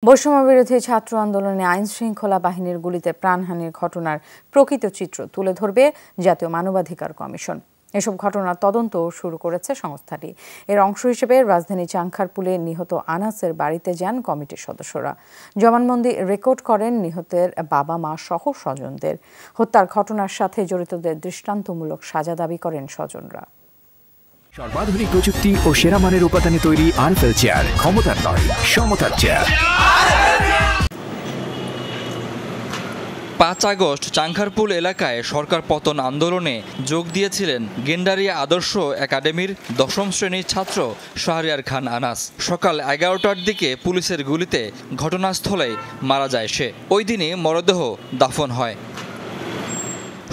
বৈষম্যবিরোধী ছাত্র আন্দোলনে আইনশৃঙ্খলা বাহিনীর গুলিতে প্রাণহানির ঘটনার প্রকৃত চিত্র তুলে ধরবে জাতীয় মানবাধিকার কমিশন। এসব ঘটনার তদন্ত শুরু করেছে সংস্থাটি। এর অংশ হিসেবে রাজধানী চাংখারপুলে নিহত আনাসের বাড়িতে যান কমিটির সদস্যরা। জবানবন্দি রেকর্ড করেন নিহতের বাবা মা সহ স্বজনদের। হত্যার ঘটনার সাথে জড়িতদের দৃষ্টান্তমূলক সাজা দাবি করেন স্বজনরা। সর্বাধুনিক প্রযুক্তি ও সেরা মানের উপাদানে তৈরি আনফেল চেয়ার, ক্ষমতার নয় সমতার চেয়ার। ৫ আগস্ট চাংখারপুল এলাকায় সরকার পতন আন্দোলনে যোগ দিয়েছিলেন গেন্ডারিয়া আদর্শ একাডেমির ১০ম শ্রেণীর ছাত্র শাহরিয়ার খান আনাস। সকাল ১১টার দিকে পুলিশের গুলিতে ঘটনাস্থলে মারা যায় সে। ওই দিনই মরদেহ দাফন হয়।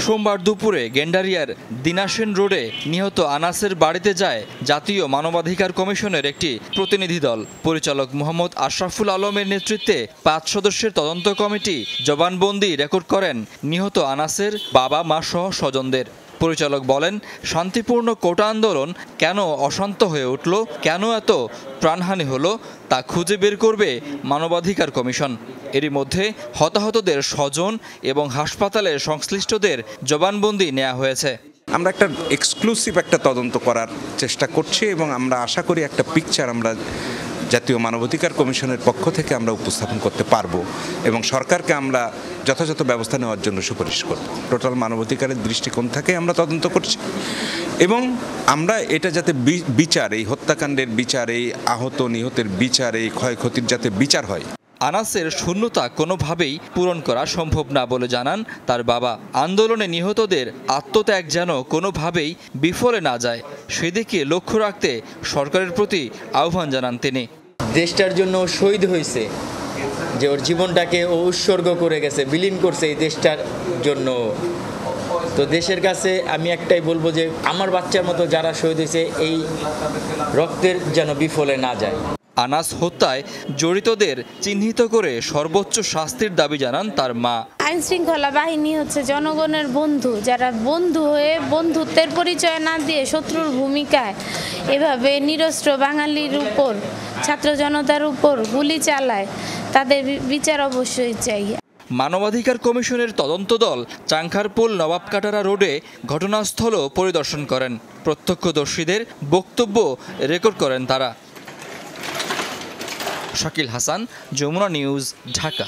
সোমবার দুপুরে গেন্ডারিয়ার দিনাসেন রোডে নিহত আনাসের বাড়িতে যায় জাতীয় মানবাধিকার কমিশনের একটি প্রতিনিধি দল। পরিচালক মোহাম্মদ আশরাফুল আলমের নেতৃত্বে ৫ সদস্যের তদন্ত কমিটি জবানবন্দি রেকর্ড করেন নিহত আনাসের বাবা মা সহ স্বজনদের। পরিচালক বলেন, শান্তিপূর্ণ কোটা আন্দোলন কেন অশান্ত হয়ে উঠল, কেন এত প্রাণহানি হলো তা খুঁজে বের করবে মানবাধিকার কমিশন। এরই মধ্যে হতাহতদের স্বজন এবং হাসপাতালের সংশ্লিষ্টদের জবানবন্দি নেওয়া হয়েছে। আমরা একটা এক্সক্লুসিভ একটা তদন্ত করার চেষ্টা করছি এবং আমরা আশা করি একটা পিকচার আমরা জাতীয় মানবাধিকার কমিশনের পক্ষ থেকে আমরা উপস্থাপন করতে পারবো এবং সরকারকে আমরা যথাযথ ব্যবস্থা নেওয়ার জন্য সুপারিশ করব। টোটাল মানবাধিকারের দৃষ্টিকোণ থেকে আমরা তদন্ত করছি এবং আমরা এটা যাতে বিচার, এই হত্যাকাণ্ডের বিচার, এই আহত নিহতের বিচার, এই ক্ষয়ক্ষতির যাতে বিচার হয়। আনাসের শূন্যতা কোনোভাবেই পূরণ করা সম্ভব না বলে জানান তার বাবা। আন্দোলনে নিহতদের আত্মত্যাগ যেন কোনোভাবেই বিফলে না যায় সেদিকে লক্ষ্য রাখতে সরকারের প্রতি আহ্বান জানান তিনি। দেশটার জন্য শহীদ হয়েছে, যে ওর জীবনটাকে ও উৎসর্গ করে গেছে, বিলীন করছে এই দেশটার জন্য। তো দেশের কাছে আমি একটাই বলবো যে আমার বাচ্চার মতো যারা শহীদ হয়েছে এই রক্তের যেন বিফলে না যায়। আনাস হত্যায় জড়িতদের চিহ্নিত করে সর্বোচ্চ শাস্তির দাবি জানান তার মা। আইন শৃঙ্খলা বাহিনী হচ্ছে জনগণের বন্ধু, যারা বন্ধু হয়ে বন্ধুত্বের পরিচয় না দিয়ে শত্রুর ভূমিকায় এভাবে নিরস্ত্র বাঙালির উপর, ছাত্র জনতার উপর গুলি চালায়, তাদের বিচার অবশ্যই চাই। মানবাধিকার কমিশনের তদন্ত দল চাংখারপুল নবাবকাটারা রোডে ঘটনাস্থল পরিদর্শন করেন। প্রত্যক্ষদর্শীদের বক্তব্য রেকর্ড করেন তারা। শাকিল হাসান, যমুনা নিউজ, ঢাকা।